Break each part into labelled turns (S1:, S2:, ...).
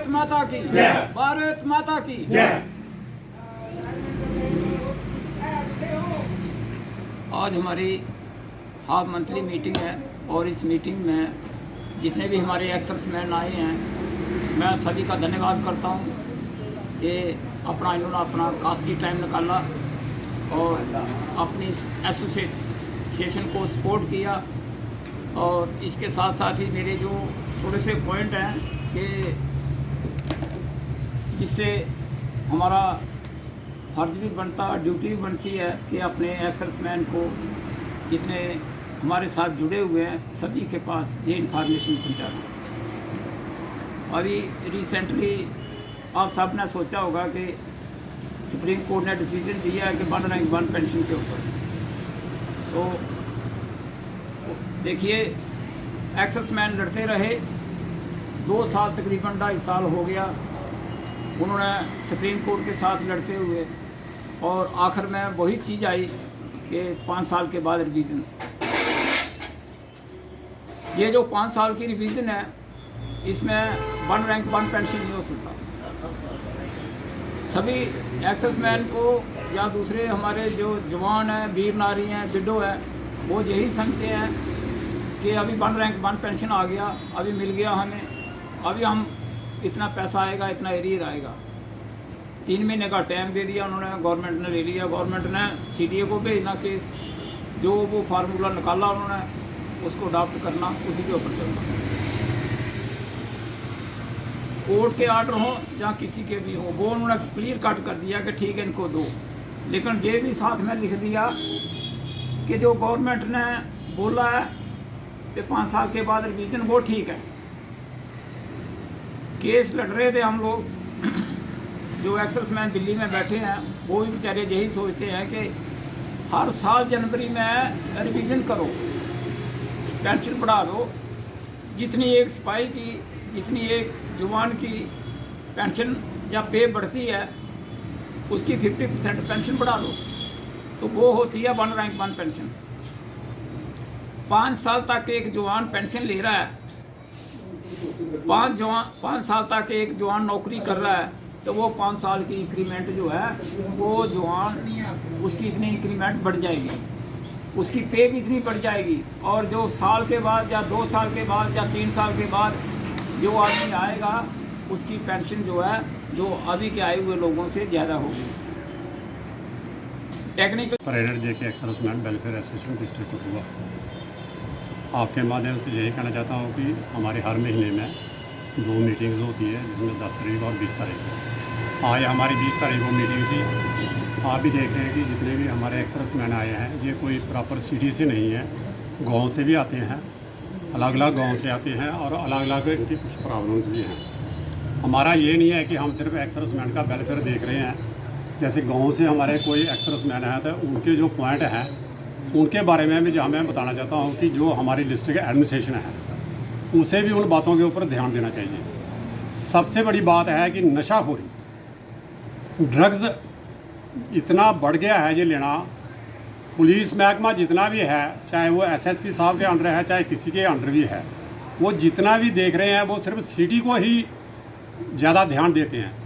S1: भारत माता की जय, भारत माता की जय। आज हमारी हाफ मंथली मीटिंग है और इस मीटिंग में जितने भी हमारे एक्सर्समैन आए हैं, मैं सभी का धन्यवाद करता हूं कि इन्होंने अपना कास्टली टाइम निकाला और अपनी एसोसिएशन को सपोर्ट किया। और इसके साथ साथ ही मेरे जो थोड़े से पॉइंट हैं कि जिससे हमारा फर्ज भी बनता, ड्यूटी भी बनती है कि अपने एक्सर्समैन को जितने हमारे साथ जुड़े हुए हैं सभी के पास ये इन्फॉर्मेशन पहुँचाना। अभी रिसेंटली आप सब ने सोचा होगा कि सुप्रीम कोर्ट ने डिसीजन दिया है कि 1 रैंक 1 पेंशन के ऊपर। तो देखिए, एक्सर्समैन लड़ते रहे 2 साल, तकरीबन 2.5 साल हो गया उन्होंने सुप्रीम कोर्ट के साथ लड़ते हुए, और आखिर में वही चीज़ आई कि 5 साल के बाद रिवीजन। ये जो 5 साल की रिवीजन है, इसमें 1 रैंक 1 पेंशन नहीं हो सकता। सभी एक्सर्समैन को या दूसरे हमारे जो जवान हैं, वीर नारी हैं, विडो है, वो यही समझते हैं कि अभी 1 रैंक 1 पेंशन आ गया, अभी मिल गया हमें, अभी हम इतना पैसा आएगा, इतना एरियर आएगा। 3 महीने का टाइम दे दिया उन्होंने, गवर्नमेंट ने ले लिया। गवर्नमेंट ने CDA को भेजना केस, जो वो फार्मूला निकाला उन्होंने उसको अडॉप्ट करना, उसी के ऊपर चलना। कोर्ट के आर्डर हो या किसी के भी हो, वो उन्होंने क्लियर कट कर दिया कि ठीक है इनको दो। लेकिन ये भी साथ में लिख दिया कि जो गवर्नमेंट ने बोला है कि 5 साल के बाद रिवीजन, वो ठीक है। केस लड़ रहे थे हम लोग, जो एक्सर्समैन दिल्ली में बैठे हैं, वो भी बेचारे यही सोचते हैं कि हर साल जनवरी में रिवीजन करो, पेंशन बढ़ा दो। जितनी एक सिपाही की, जितनी एक जवान की पेंशन या पे बढ़ती है, उसकी 50% पेंशन बढ़ा दो, तो वो होती है 1 रैंक 1 पेंशन। 5 साल तक एक जवान पेंशन ले रहा है, 5 साल तक एक जवान नौकरी कर रहा है, तो वो 5 साल की इंक्रीमेंट जो है, वो जवान उसकी इतनी इंक्रीमेंट बढ़ जाएगी, उसकी पे भी इतनी बढ़ जाएगी। और जो साल के बाद या 2 साल के बाद या 3 साल के बाद जो आदमी आएगा, उसकी पेंशन जो है, जो अभी के आए हुए लोगों से ज़्यादा होगी। टेक्निकल
S2: प्रेरणा जे के एक्सर्समैन वेलफेयर एसोसिएशन डिस्ट्रिक्ट कठुआ, आपके माध्यम से यही कहना चाहता हूँ कि हमारे हर महीने में 2 मीटिंग्स होती है, जिसमें 10 तारीख और 20 तारीख। आज हमारी 20 तारीख को मीटिंग थी। आप भी देख रहे हैं कि जितने भी हमारे एक्सर्समैन आए हैं, ये कोई प्रॉपर सिटी से नहीं है, गांव से भी आते हैं, अलग अलग गांव से आते हैं, और अलग अलग इनकी कुछ प्रॉब्लम्स भी हैं। हमारा ये नहीं है कि हम सिर्फ एक्सर्समैन का वेलफेयर देख रहे हैं। जैसे गांव से हमारे कोई एक्सर्समैन है, तो उनके जो पॉइंट हैं उनके बारे में भी मैं बताना चाहता हूँ कि जो हमारी डिस्ट्रिक्ट एडमिनिस्ट्रेशन है, उसे भी उन बातों के ऊपर ध्यान देना चाहिए। सबसे बड़ी बात है कि नशाखोरी, ड्रग्स इतना बढ़ गया है ये लेना। पुलिस महकमा जितना भी है, चाहे वो SSP साहब के अंडर है, चाहे किसी के अंडर भी है, वो जितना भी देख रहे हैं वो सिर्फ सिटी को ही ज़्यादा ध्यान देते हैं।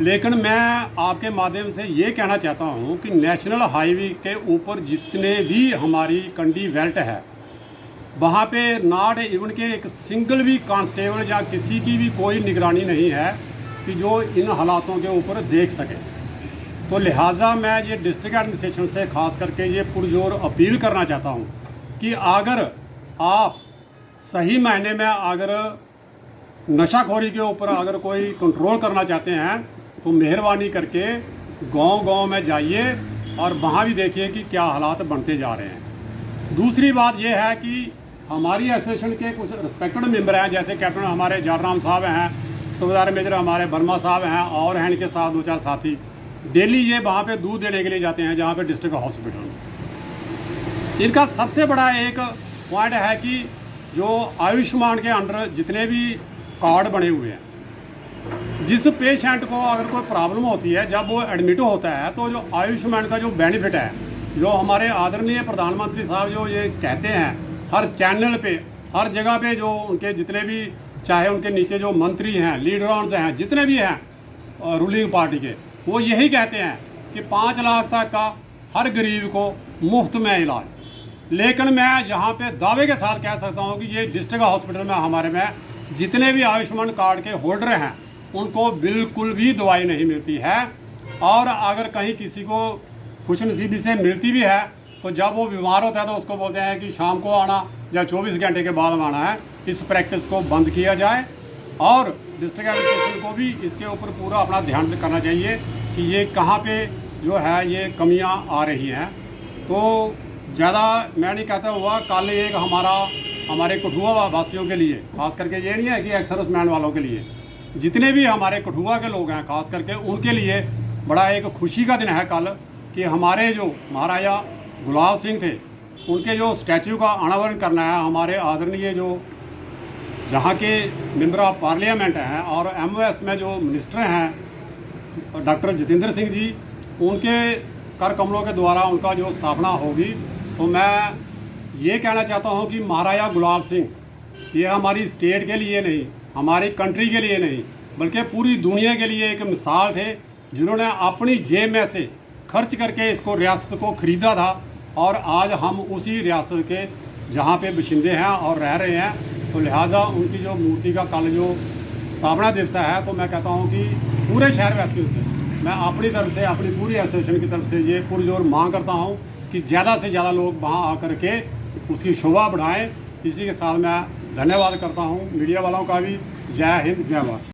S2: लेकिन मैं आपके माध्यम से ये कहना चाहता हूँ कि नेशनल हाईवे के ऊपर जितने भी हमारी कंडी बेल्ट है, वहाँ पे नॉट इवन के एक सिंगल भी कांस्टेबल या किसी की भी कोई निगरानी नहीं है कि जो इन हालातों के ऊपर देख सके। तो लिहाजा मैं ये डिस्ट्रिक्ट एडमिनिस्ट्रेशन से ख़ास करके ये पुरजोर अपील करना चाहता हूँ कि अगर आप सही मायने में अगर नशाखोरी के ऊपर अगर कोई कंट्रोल करना चाहते हैं, तो मेहरबानी करके गांव-गांव में जाइए और वहाँ भी देखिए कि क्या हालात बनते जा रहे हैं। दूसरी बात यह है कि हमारी एसोसिएशन के कुछ रिस्पेक्टेड मेंबर हैं, जैसे कैप्टन हमारे जाटराम साहब हैं, सूबेदार मेजर हमारे वर्मा साहब हैं, और हैं इनके साथ 2-4 साथी। डेली ये वहाँ पे दूध देने के लिए जाते हैं, जहाँ पे डिस्ट्रिक्ट हॉस्पिटल। इनका सबसे बड़ा एक पॉइंट है कि जो आयुष्मान के अंडर जितने भी कार्ड बने हुए हैं, जिस पेशेंट को अगर कोई प्रॉब्लम होती है, जब वो एडमिट होता है, तो जो आयुष्मान का जो बेनिफिट है, जो हमारे आदरणीय प्रधानमंत्री साहब जो ये कहते हैं हर चैनल पे हर जगह पे जो उनके जितने भी, चाहे उनके नीचे जो मंत्री हैं, लीडर्स हैं, जितने भी हैं रूलिंग पार्टी के, वो यही कहते हैं कि 5 लाख तक का हर गरीब को मुफ्त में इलाज। लेकिन मैं यहाँ पे दावे के साथ कह सकता हूँ कि ये डिस्ट्रिक्ट हॉस्पिटल में हमारे में जितने भी आयुष्मान कार्ड के होल्डर हैं उनको बिल्कुल भी दवाई नहीं मिलती है। और अगर कहीं किसी को खुशनसीबी से मिलती भी है तो जब वो बीमार होता है तो उसको बोलते हैं कि शाम को आना या 24 घंटे के बाद आना है। इस प्रैक्टिस को बंद किया जाए और डिस्ट्रिक्ट एडमिनिस्ट्रेशन को भी इसके ऊपर पूरा अपना ध्यान करना चाहिए कि ये कहाँ पे जो है ये कमियां आ रही हैं। तो ज़्यादा मैं नहीं कहता हुआ, कल एक हमारे कठुआ वासियों के लिए, खास करके ये नहीं है कि एक्सर्विसमैन वालों के लिए, जितने भी हमारे कठुआ के लोग हैं खास करके उनके लिए बड़ा एक खुशी का दिन है कल, कि हमारे जो महाराजा गुलाब सिंह थे उनके जो स्टैचू का अनावरण करना है। हमारे आदरणीय जो जहाँ के मेंबर ऑफ पार्लियामेंट हैं और MOS में जो मिनिस्टर हैं डॉक्टर जितेंद्र सिंह जी, उनके कर कमलों के द्वारा उनका जो स्थापना होगी। तो मैं ये कहना चाहता हूँ कि महाराजा गुलाब सिंह ये हमारी स्टेट के लिए नहीं, हमारी कंट्री के लिए नहीं, बल्कि पूरी दुनिया के लिए एक मिसाल थे, जिन्होंने अपनी जेब में से खर्च करके इसको रियासत को ख़रीदा था। और आज हम उसी रियासत के जहाँ पे बशिंदे हैं और रह रहे हैं, तो लिहाजा उनकी जो मूर्ति का कल जो स्थापना दिवस है, तो मैं कहता हूँ कि पूरे शहर वासियों से मैं अपनी तरफ से, अपनी पूरी एसोसिएशन की तरफ से ये पुरजोर मांग करता हूँ कि ज़्यादा से ज़्यादा लोग वहाँ आकर के उसकी शोभा बढ़ाएं। इसी के साथ मैं धन्यवाद करता हूँ मीडिया वालों का भी। जय हिंद, जय भारत।